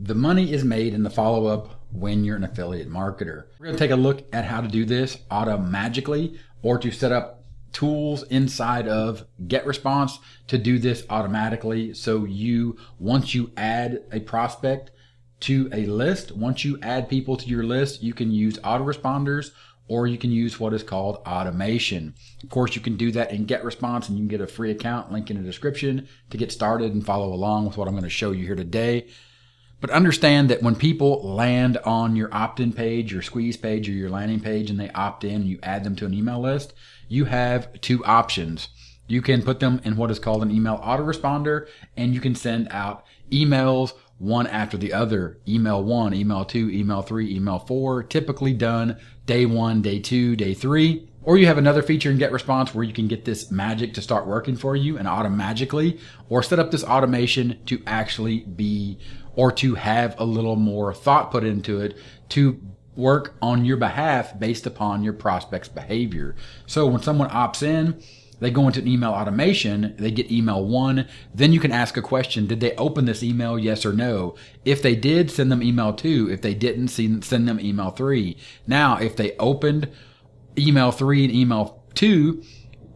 The money is made in the follow-up when you're an affiliate marketer. We're going to take a look at how to do this automatically, or to set up tools inside of GetResponse to do this automatically. So once you add a prospect to a list, once you add people to your list, you can use autoresponders, or you can use what is called automation. Of course, you can do that in GetResponse, and you can get a free account, link in the description, to get started and follow along with what I'm going to show you here today. But understand that when people land on your opt-in page, your squeeze page, or your landing page, and they opt in and you add them to an email list, you have two options. You can put them in what is called an email autoresponder, and you can send out emails one after the other. Email 1, email 2, email 3, email 4, typically done day 1, day 2, day 3. Or you have another feature in GetResponse where you can get this magic to start working for you and automatically, or set up this automation to actually be, or to have a little more thought put into it to work on your behalf based upon your prospect's behavior. So when someone opts in, they go into an email automation, they get email 1, then you can ask a question: did they open this email, yes or no? If they did, send them email 2. If they didn't, send them email 3. Now, if they opened email 3 and email 2,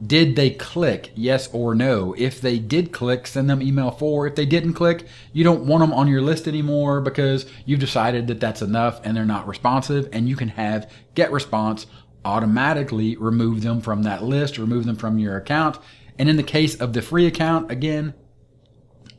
did they click, yes or no? If they did click, send them email 4. If they didn't click, you don't want them on your list anymore because you've decided that that's enough and they're not responsive, and you can have GetResponse automatically remove them from that list, remove them from your account. And in the case of the free account, again,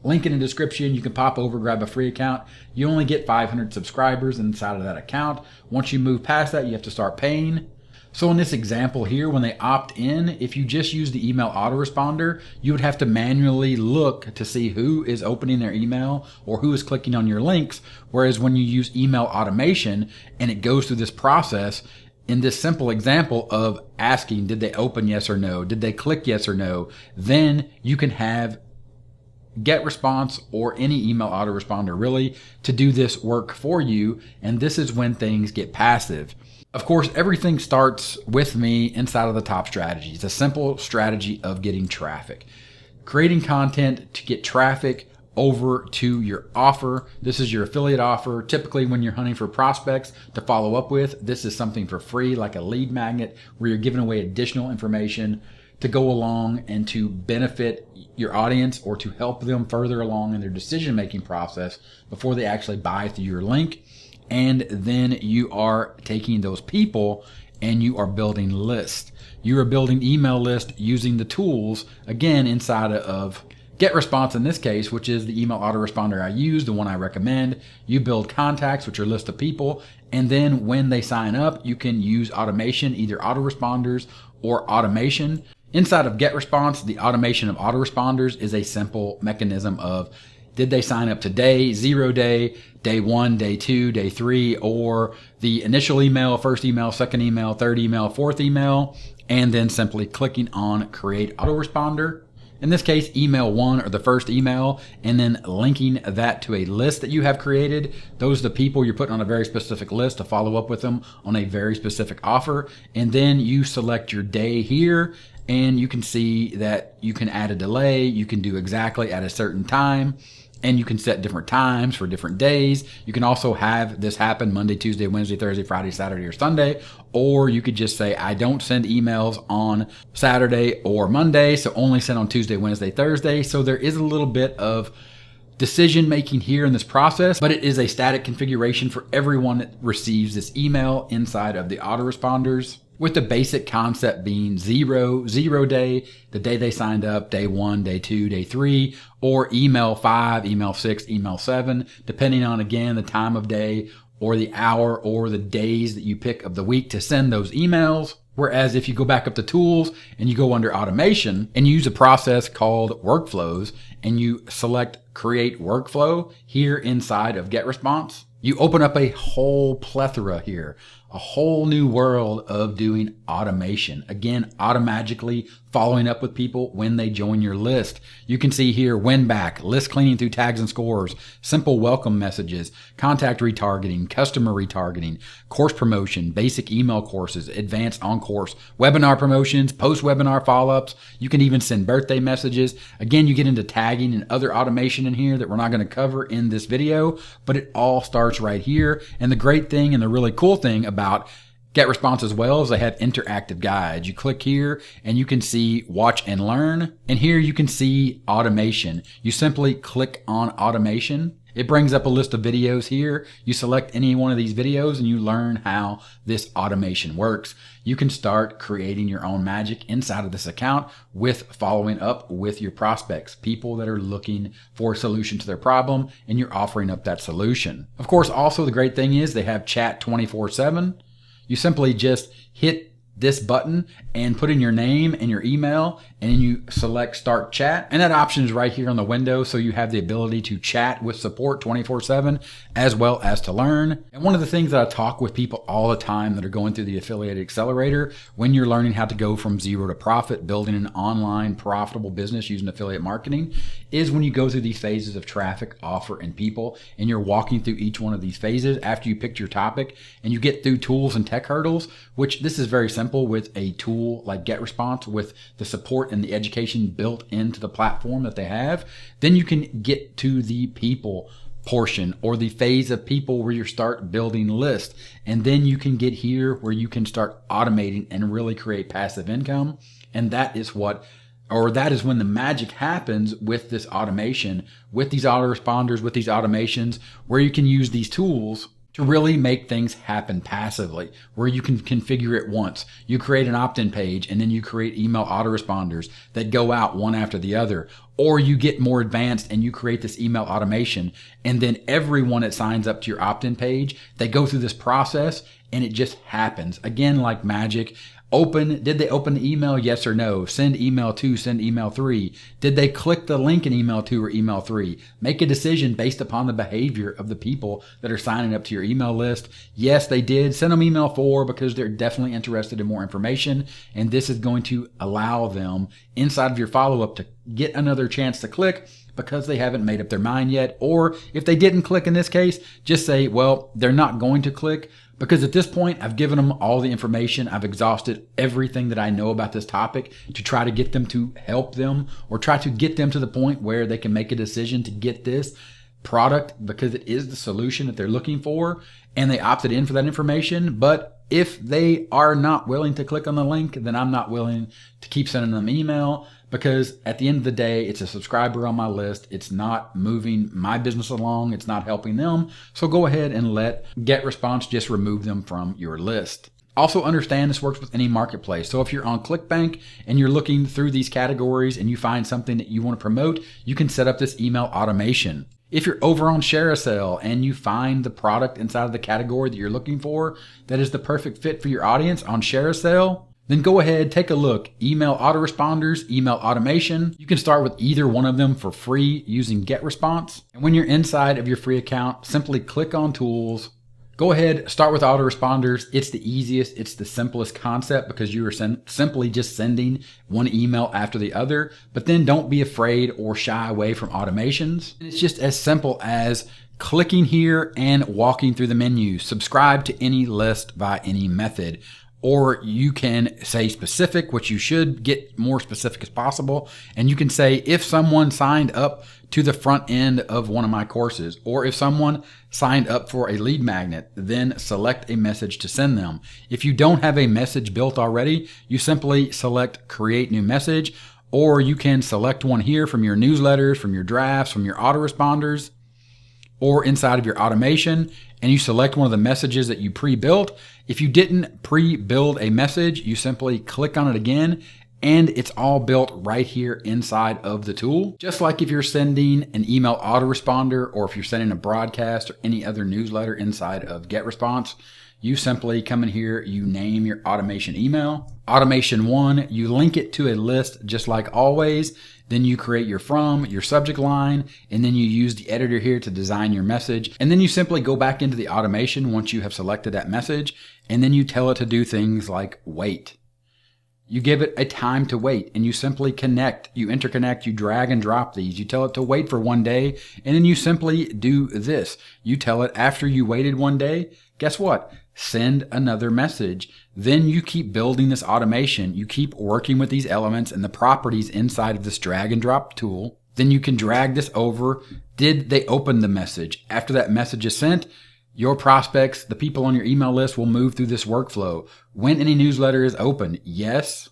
link in the description, you can pop over, grab a free account. You only get 500 subscribers inside of that account. Once you move past that, you have to start paying. So in this example here, when they opt in, if you just use the email autoresponder, you would have to manually look to see who is opening their email or who is clicking on your links. Whereas when you use email automation and it goes through this process, in this simple example of asking, did they open, yes or no? Did they click, yes or no? Then you can have GetResponse or any email autoresponder really to do this work for you. And this is when things get passive. Of course, everything starts with me inside of the top strategies, a simple strategy of getting traffic, creating content to get traffic over to your offer. This is your affiliate offer. Typically when you're hunting for prospects to follow up with, this is something for free, like a lead magnet, where you're giving away additional information to go along and to benefit your audience, or to help them further along in their decision-making process before they actually buy through your link. And then you are taking those people and you are building lists. You are building email lists using the tools, again, inside of GetResponse in this case, which is the email autoresponder I use, the one I recommend. You build contacts, which are a list of people, and then when they sign up, you can use automation, either autoresponders or automation. Inside of GetResponse, the automation of autoresponders is a simple mechanism of, did they sign up today, 0 day, day 1, day 2, day 3, or the initial email, first email, second email, third email, fourth email, and then simply clicking on create autoresponder. In this case, email 1 or the first email, and then linking that to a list that you have created. Those are the people you're putting on a very specific list to follow up with them on a very specific offer. And then you select your day here, and you can see that you can add a delay. You can do exactly at a certain time, and you can set different times for different days. You can also have this happen Monday, Tuesday, Wednesday, Thursday, Friday, Saturday, or Sunday. Or you could just say, I don't send emails on Saturday or Monday, so only send on Tuesday, Wednesday, Thursday. So there is a little bit of decision making here in this process, but it is a static configuration for everyone that receives this email inside of the autoresponders, with the basic concept being 0 day, the day they signed up, day 1, day 2, day 3, or email 5, email 6, email 7, depending on, again, the time of day or the hour or the days that you pick of the week to send those emails. Whereas if you go back up to tools and you go under automation and use a process called workflows and you select create workflow here inside of GetResponse, you open up a whole plethora here, a whole new world of doing automation. Again, automatically following up with people when they join your list. You can see here win back, list cleaning through tags and scores, simple welcome messages, contact retargeting, customer retargeting, course promotion, basic email courses, advanced on-course, webinar promotions, post-webinar follow-ups. You can even send birthday messages. Again, you get into tag tagging and other automation in here that we're not going to cover in this video, but it all starts right here. And the great thing and the really cool thing about GetResponse as well is they have interactive guides. You click here and you can see watch and learn. And here you can see automation. You simply click on automation. It brings up a list of videos here. You select any one of these videos and you learn how this automation works. You can start creating your own magic inside of this account with following up with your prospects, people that are looking for a solution to their problem, and you're offering up that solution. Of course, also the great thing is they have chat 24/7. You simply just hit this button and put in your name and your email, and then you select start chat. And that option is right here on the window. So you have the ability to chat with support 24/7 as well as to learn. And one of the things that I talk with people all the time that are going through the Affiliate Accelerator, when you're learning how to go from zero to profit, building an online profitable business using affiliate marketing, is when you go through these phases of traffic, offer, and people, and you're walking through each one of these phases after you picked your topic, and you get through tools and tech hurdles, which this is very simple with a tool like GetResponse with the support and the education built into the platform that they have. Then you can get to the people portion or the phase of people where you start building lists. And then you can get here where you can start automating and really create passive income. And that is when the magic happens with this automation, with these autoresponders, with these automations, where you can use these tools to really make things happen passively, where you can configure it once. You create an opt-in page and then you create email autoresponders that go out one after the other. Or you get more advanced and you create this email automation, and then everyone that signs up to your opt-in page, they go through this process and it just happens. Again, like magic. Did they open the email? Yes or no? Send email 2, send email 3. Did they click the link in email 2 or email 3? Make a decision based upon the behavior of the people that are signing up to your email list. Yes, they did. Send them email 4 because they're definitely interested in more information. And this is going to allow them inside of your follow-up to get another chance to click because they haven't made up their mind yet. Or if they didn't click in this case, just say, well, they're not going to click, because at this point, I've given them all the information. I've exhausted everything that I know about this topic to try to get them to help them or try to get them to the point where they can make a decision to get this product because it is the solution that they're looking for, and they opted in for that information. But if they are not willing to click on the link, then I'm not willing to keep sending them email, because at the end of the day, it's a subscriber on my list. It's not moving my business along. It's not helping them. So go ahead and let GetResponse just remove them from your list. Also understand this works with any marketplace. So if you're on ClickBank and you're looking through these categories and you find something that you want to promote, you can set up this email automation. If you're over on ShareASale and you find the product inside of the category that you're looking for that is the perfect fit for your audience on ShareASale, then go ahead, take a look. Email autoresponders, email automation. You can start with either one of them for free using GetResponse. And when you're inside of your free account, simply click on tools. Go ahead, start with autoresponders. It's the easiest, it's the simplest concept because you are simply just sending one email after the other. But then don't be afraid or shy away from automations. It's just as simple as clicking here and walking through the menu. Subscribe to any list by any method. Or you can say specific, which you should get more specific as possible. And you can say if someone signed up to the front end of one of my courses, or if someone signed up for a lead magnet, then select a message to send them. If you don't have a message built already, you simply select create new message, or you can select one here from your newsletters, from your drafts, from your autoresponders, or inside of your automation, and you select one of the messages that you pre-built. If you didn't pre-build a message, you simply click on it again, and it's all built right here inside of the tool. Just like if you're sending an email autoresponder, or if you're sending a broadcast or any other newsletter inside of GetResponse, you simply come in here, you name your automation email. Automation 1, you link it to a list just like always. Then you create your from, your subject line, and then you use the editor here to design your message. And then you simply go back into the automation once you have selected that message, and then you tell it to do things like wait. You give it a time to wait, and you simply connect, you interconnect, you drag and drop these. You tell it to wait for 1 day, and then you simply do this. You tell it after you waited 1 day, guess what? Send another message. Then you keep building this automation. You keep working with these elements and the properties inside of this drag and drop tool. Then you can drag this over. Did they open the message? After that message is sent, your prospects, the people on your email list, will move through this workflow. When any newsletter is open, yes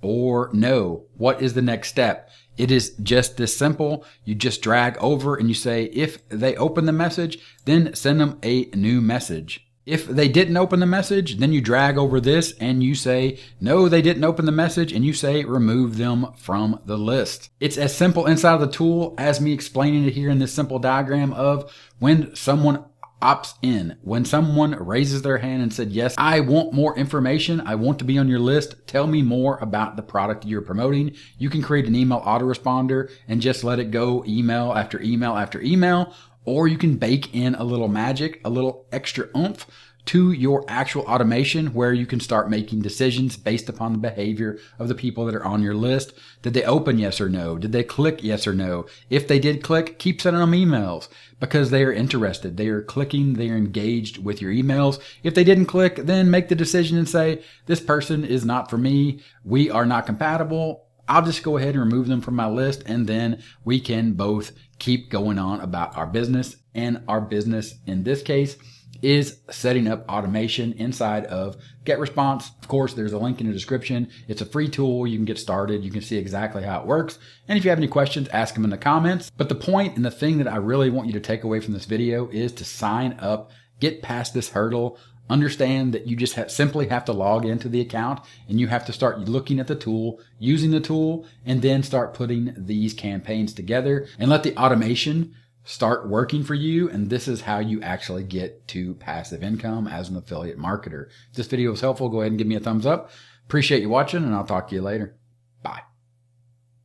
or no. What is the next step? It is just this simple. You just drag over and you say, if they open the message, then send them a new message. If they didn't open the message, then you drag over this and you say, no, they didn't open the message, and you say, remove them from the list. It's as simple inside of the tool as me explaining it here in this simple diagram of when someone opts in, when someone raises their hand and said, yes, I want more information. I want to be on your list. Tell me more about the product you're promoting. You can create an email autoresponder and just let it go email after email after email. Or you can bake in a little magic, a little extra oomph to your actual automation where you can start making decisions based upon the behavior of the people that are on your list. Did they open yes or no? Did they click yes or no? If they did click, keep sending them emails because they are interested. They are clicking. They are engaged with your emails. If they didn't click, then make the decision and say, this person is not for me. We are not compatible. I'll just go ahead and remove them from my list, and then we can both keep going on about our business. And our business in this case is setting up automation inside of GetResponse. Of course, there's a link in the description. It's a free tool. You can get started. You can see exactly how it works. And if you have any questions, ask them in the comments. But the point and the thing that I really want you to take away from this video is to sign up, get past this hurdle. Understand that you just simply have to log into the account, and you have to start looking at the tool, using the tool, and then start putting these campaigns together and let the automation start working for you. And this is how you actually get to passive income as an affiliate marketer. If this video was helpful, go ahead and give me a thumbs up. Appreciate you watching, and I'll talk to you later. Bye.